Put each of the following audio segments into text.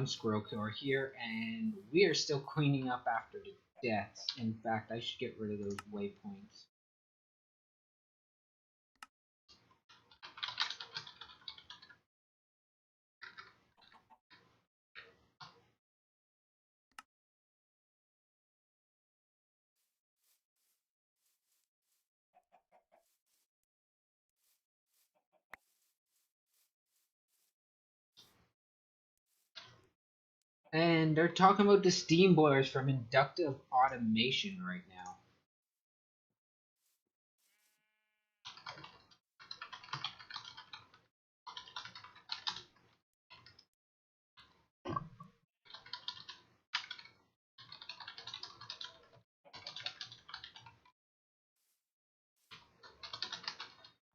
Squirrel Killer here, and we are still cleaning up after the deaths. In fact, I should get rid of those waypoints. And they're talking about the steam boilers from inductive automation right now.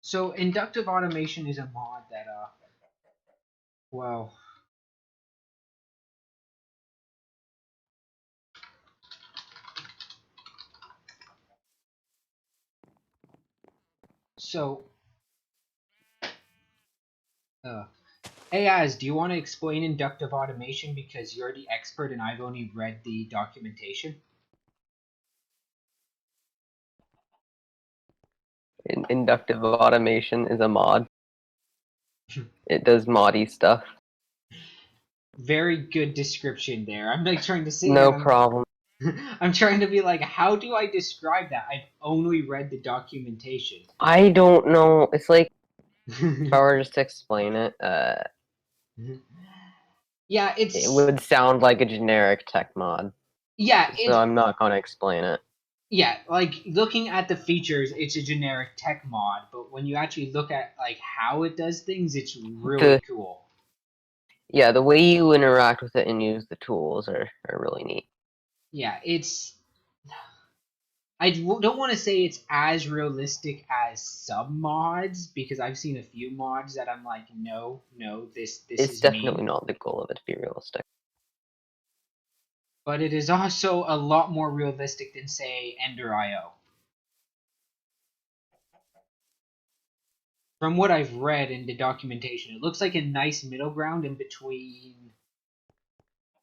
So inductive automation is a mod that well, so hey Az, do you want to explain inductive automation because you're the expert and I've only read the documentation? Inductive automation is a mod. It does moddy stuff. Very good description there. I'm like trying to say No problem. I'm trying to be like, how do I describe that? I've only read the documentation. I don't know. It's like, if I were just to explain it, yeah, it would sound like a generic tech mod. Yeah, so I'm not going to explain it. Yeah, like looking at the features, it's a generic tech mod, but when you actually look at like how it does things, it's really cool. Yeah, the way you interact with it and use the tools are really neat. Yeah, it's. I don't want to say it's as realistic as some mods because I've seen a few mods that I'm like, no, this It's is definitely mean. not the goal of it to be realistic. But it is also a lot more realistic than say Ender.io. From what I've read in the documentation, it looks like a nice middle ground in between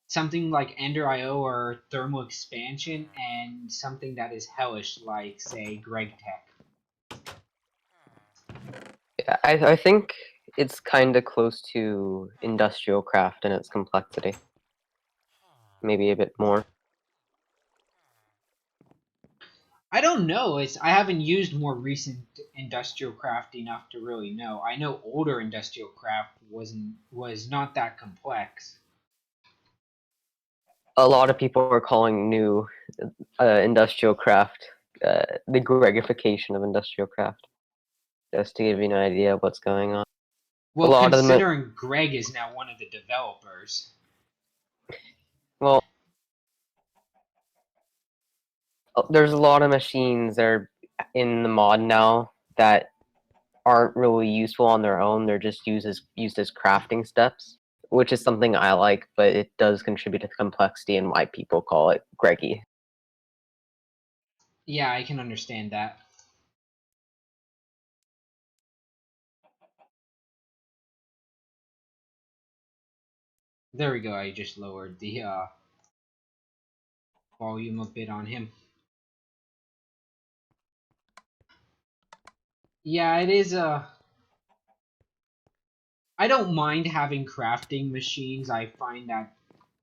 something like Ender.io or thermal expansion and something that is hellish like, say, Greg Tech. Yeah, I think it's kind of close to StrifeCraft in its complexity. Maybe a bit more. I don't know. I haven't used more recent StrifeCraft enough to really know. I know older StrifeCraft was not that complex. A lot of people are calling new StrifeCraft the Gregification of StrifeCraft. Just to give you an idea of what's going on. Well, considering Greg is now one of the developers. Well, there's a lot of machines that are in the mod now that aren't really useful on their own. They're just used as crafting steps, which is something I like, but it does contribute to the complexity and why people call it Greggy. Yeah, I can understand that. There we go. I just lowered the volume a bit on him. Yeah, it is I don't mind having crafting machines. I find that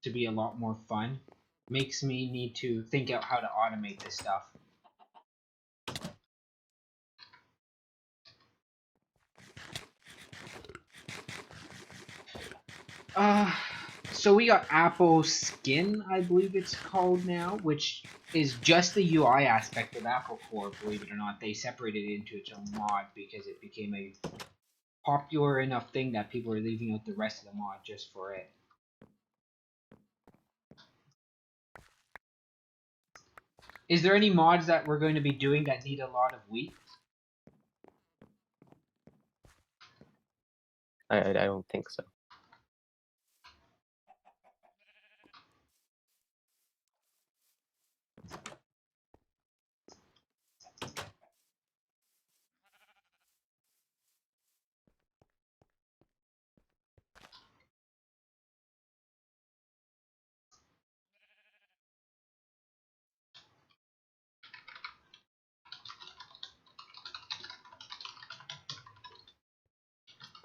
to be a lot more fun. Makes me need to think out how to automate this stuff. So we got Apple Skin, I believe it's called now, which is just the UI aspect of Apple Core, believe it or not. They separated it into its own mod because it became a popular enough thing that people are leaving out the rest of the mod just for it. Is there any mods that we're going to be doing that need a lot of wheat? I don't think so.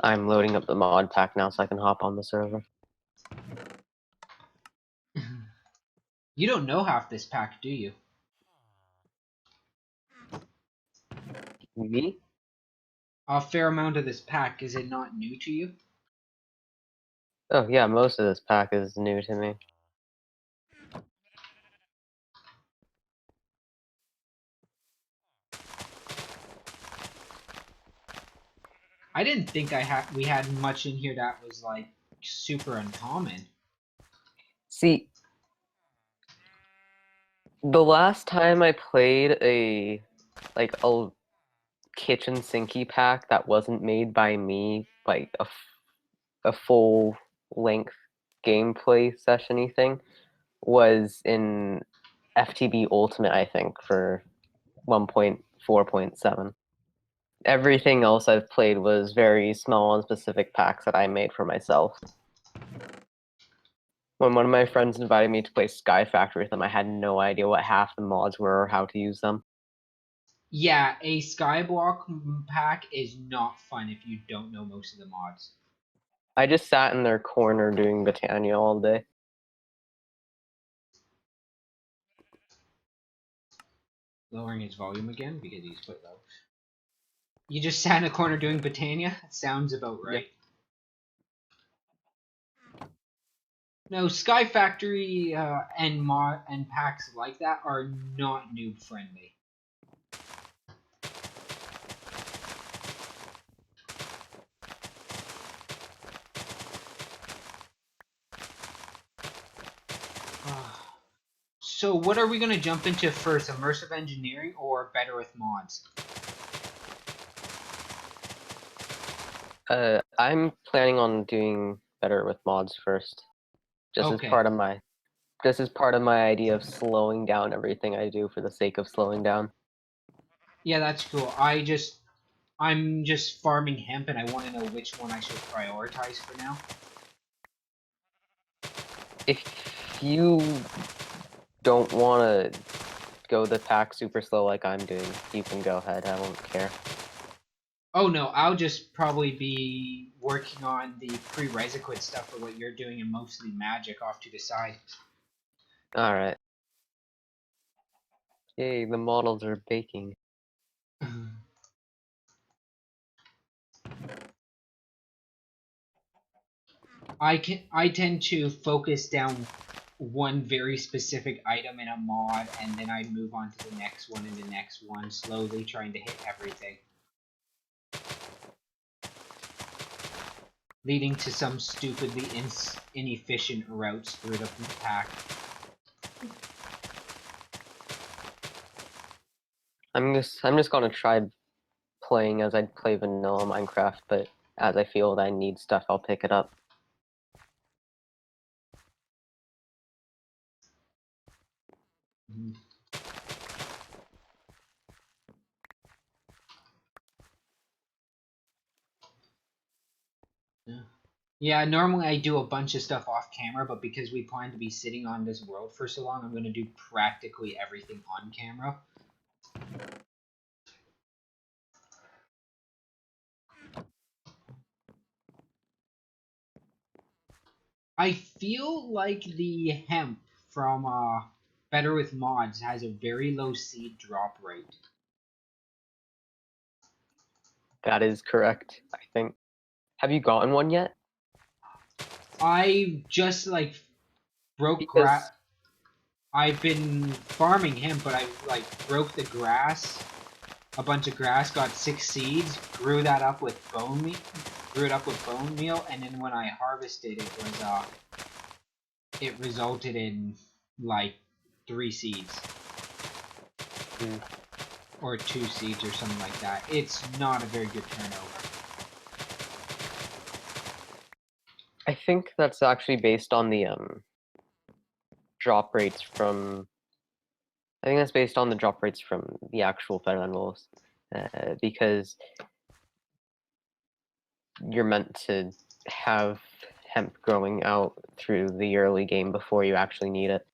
I'm loading up the mod pack now so I can hop on the server. You don't know half this pack, do you? Me? A fair amount of this pack, is it not new to you? Oh yeah, most of this pack is new to me. I didn't think we had much in here that was like super uncommon. See, the last time I played a kitchen sinky pack that wasn't made by me, like a full length gameplay sessiony thing, was in FTB Ultimate, I think, for 1.4.7. Everything else I've played was very small and specific packs that I made for myself. When one of my friends invited me to play Sky Factory with them, I had no idea what half the mods were or how to use them. Yeah, a Skyblock pack is not fun if you don't know most of the mods. I just sat in their corner doing Botania all day. Lowering his volume again because he's quite low. You just sat in a corner doing Botania? Sounds about right. Yep. No, Sky Factory and mod and packs like that are not noob friendly. So what are we going to jump into first, immersive engineering or better with mods? I'm planning on doing better with mods first. Just as part of my idea of slowing down everything I do for the sake of slowing down. Yeah, that's cool. I'm just farming hemp and I want to know which one I should prioritize for now. If you don't want to go the pack super slow like I'm doing, you can go ahead. I won't care. Oh no, I'll just probably be working on the prerequisite stuff for what you're doing and mostly magic off to the side. Alright. Yay, the models are baking. I tend to focus down one very specific item in a mod and then I move on to the next one and the next one, slowly trying to hit everything. Leading to some stupidly inefficient routes through the pack. I'm just gonna try playing as I'd play vanilla Minecraft, but as I feel that I need stuff, I'll pick it up. Mm-hmm. Yeah, normally I do a bunch of stuff off camera, but because we plan to be sitting on this world for so long, I'm going to do practically everything on camera. I feel like the hemp from Better with Mods has a very low seed drop rate. That is correct, I think. Have you gotten one yet? I just like broke grass. Because I've been farming hemp, but I like broke the grass, a bunch of grass, got 6 seeds, grew that up with bone meal, and then when I harvested it resulted in like 3 seeds. Or 2 seeds or something like that. It's not a very good turnover. I think that's actually based on the drop rates from. I think that's based on the drop rates from the actual fundamentals, because you're meant to have hemp growing out through the early game before you actually need it.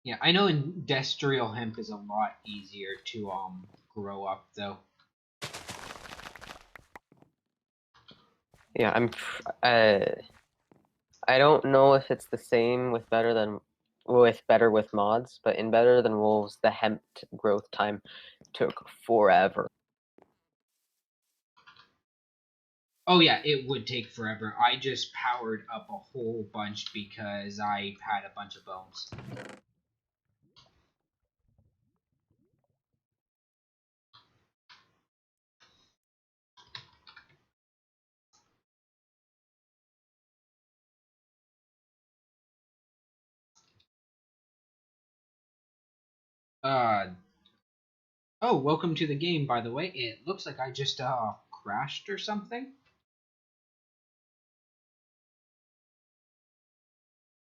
Yeah, I know industrial hemp is a lot easier to grow up though. Yeah, I don't know if it's the same with better with mods, but in Better Than Wolves, the hemp growth time took forever. Oh yeah, it would take forever. I just powered up a whole bunch because I had a bunch of bones. Uh oh, welcome to the game, by the way. It looks like I just crashed or something.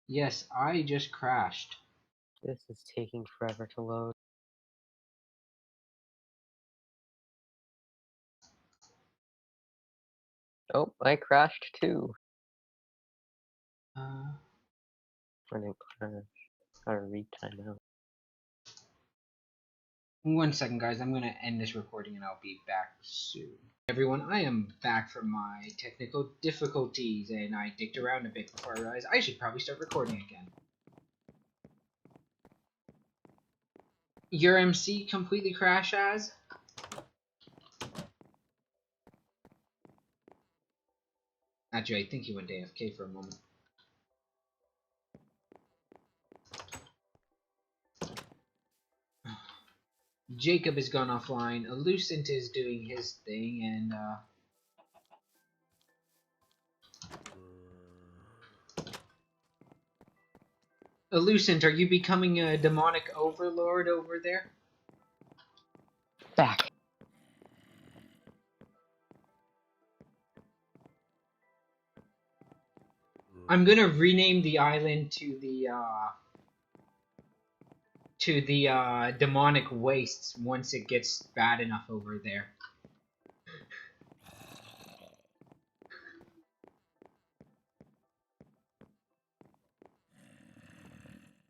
Yes, I just crashed. This is taking forever to load. Oh, I crashed too. Uh I didn't crash. Gotta read timeout. One second, guys. I'm going to end this recording and I'll be back soon. Everyone, I am back from my technical difficulties and I dicked around a bit before I realized I should probably start recording again. Your MC completely crash as? Actually, I think he went AFK for a moment. Jacob has gone offline. Elucent is doing his thing, and Elucent, are you becoming a demonic overlord over there? Back. I'm gonna rename the island to the demonic wastes once it gets bad enough over there.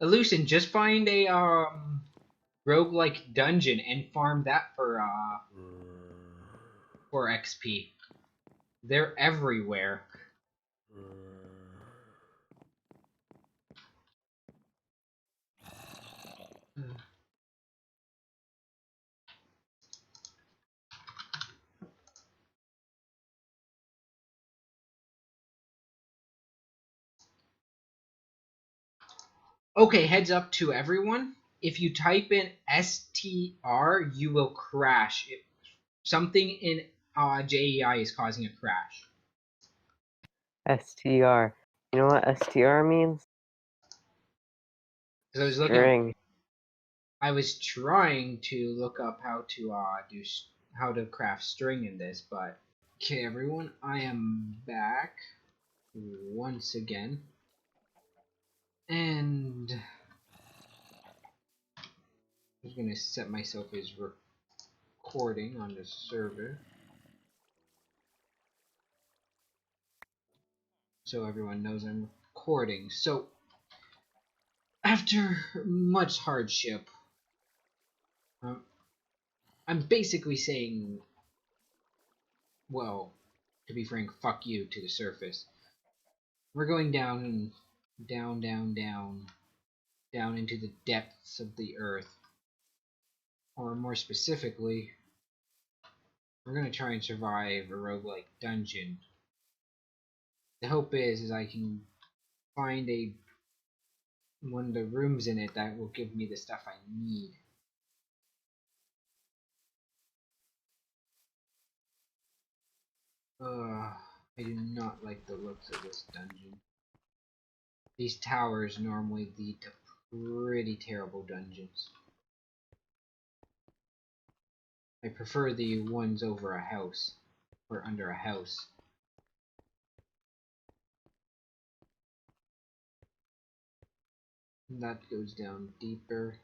Elucent, just find a roguelike dungeon and farm that for XP. They're everywhere. Okay, heads up to everyone. If you type in STR, you will crash. Something in JEI is causing a crash. STR. You know what STR means? Because I was looking up, String. I was trying to look up how to how to craft string in this, but okay, everyone, I am back once again, and I'm just gonna set myself as recording on the server so everyone knows I'm recording. So after much hardship, um, I'm basically saying, well, to be frank, fuck you to the surface. We're going down and down, down, down, down into the depths of the earth. Or more specifically, we're going to try and survive a roguelike dungeon. The hope is I can find one of the rooms in it that will give me the stuff I need. I do not like the looks of this dungeon. These towers normally lead to pretty terrible dungeons. I prefer the ones over a house, or under a house. That goes down deeper.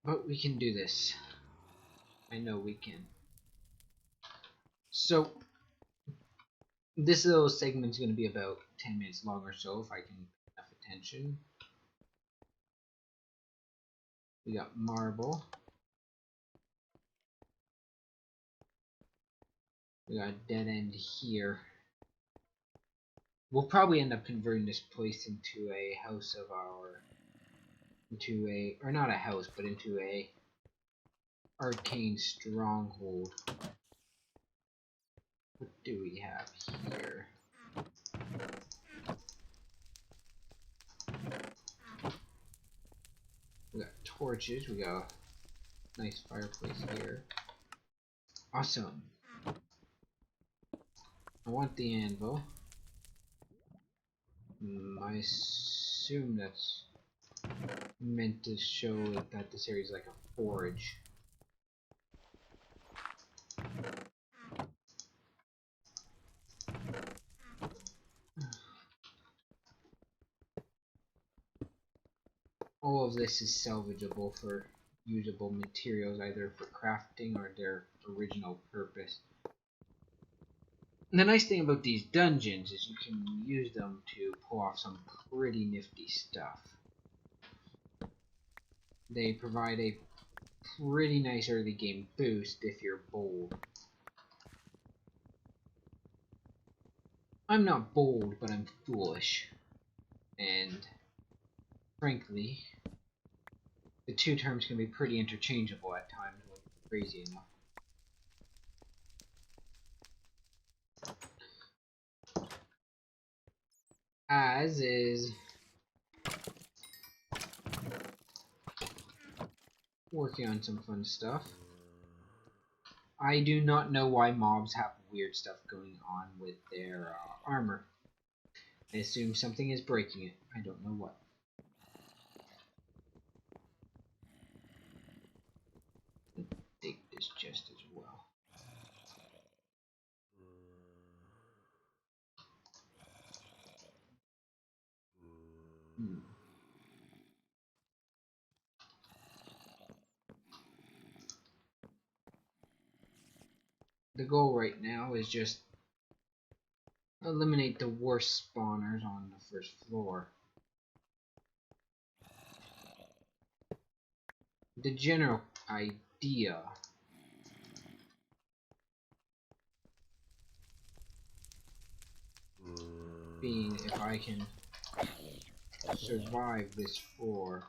But we can do this. I know we can. So, this little segment's going to be about 10 minutes long or so, if I can pay enough attention. We got marble. We got a dead end here. We'll probably end up converting this place into a house of our... or not a house, but into a arcane stronghold. What do we have here? We got torches, we got a nice fireplace here. Awesome. I want the anvil. I assume that's meant to show that this area is like a forge. All of this is salvageable for usable materials, either for crafting or their original purpose. And the nice thing about these dungeons is you can use them to pull off some pretty nifty stuff. They provide a pretty nice early game boost if you're bold. I'm not bold, but I'm foolish. And frankly, the two terms can be pretty interchangeable at times when crazy enough. As is working on some fun stuff. I do not know why mobs have weird stuff going on with their armor. I assume something is breaking it. I don't know what. Dig this chest as well. The goal right now is just eliminate the worst spawners on the first floor. The general idea being if I can survive this floor.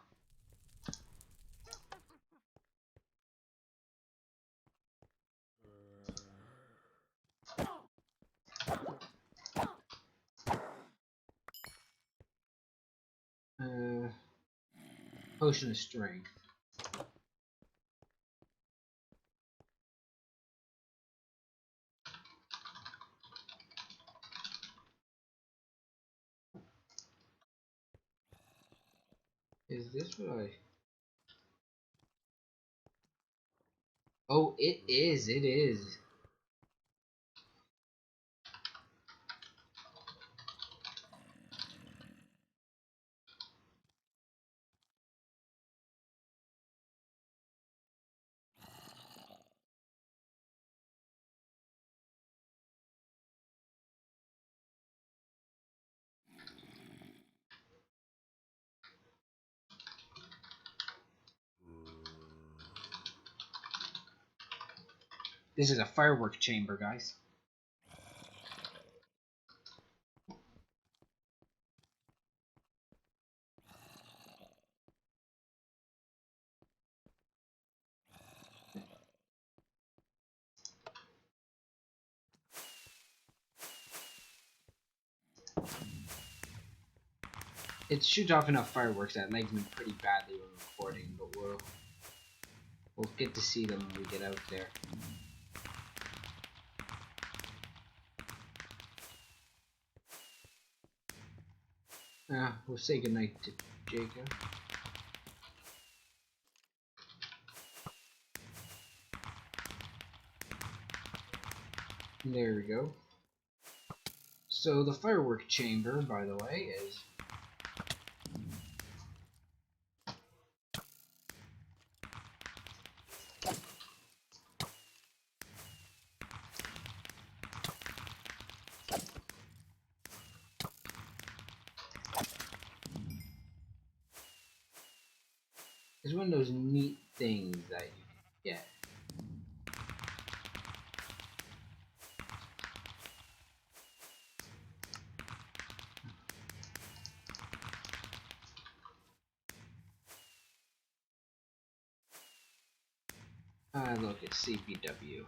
Potion of strength. Is this what I... Oh, it is, it is. This is a firework chamber, guys. It shoots off enough fireworks that lags me pretty badly when recording, but we'll get to see them when we get out there. We'll say goodnight to Jacob. There we go. So the firework chamber, by the way, is It's one of those neat things that you can get. Look, it's CPW.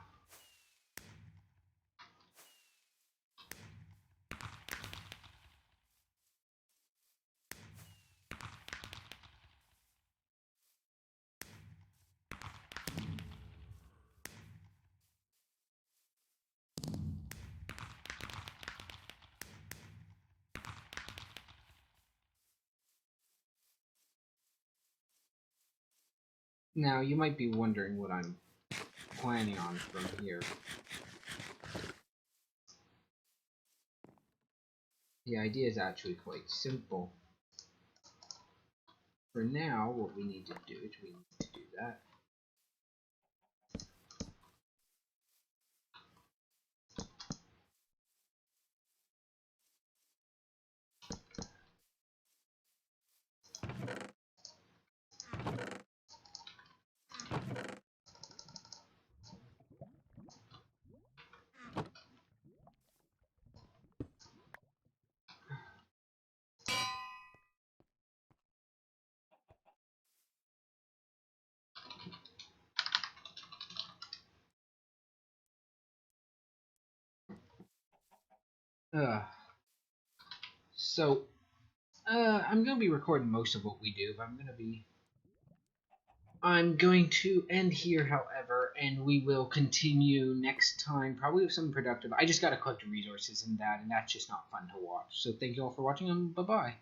Now, you might be wondering what I'm planning on from here. The idea is actually quite simple. For now, what we need to do is we need to do that. So, I'm going to be recording most of what we do, but I'm going to end here, however, and we will continue next time, probably with something productive. I just got to collect resources and that's just not fun to watch. So thank you all for watching, and bye-bye.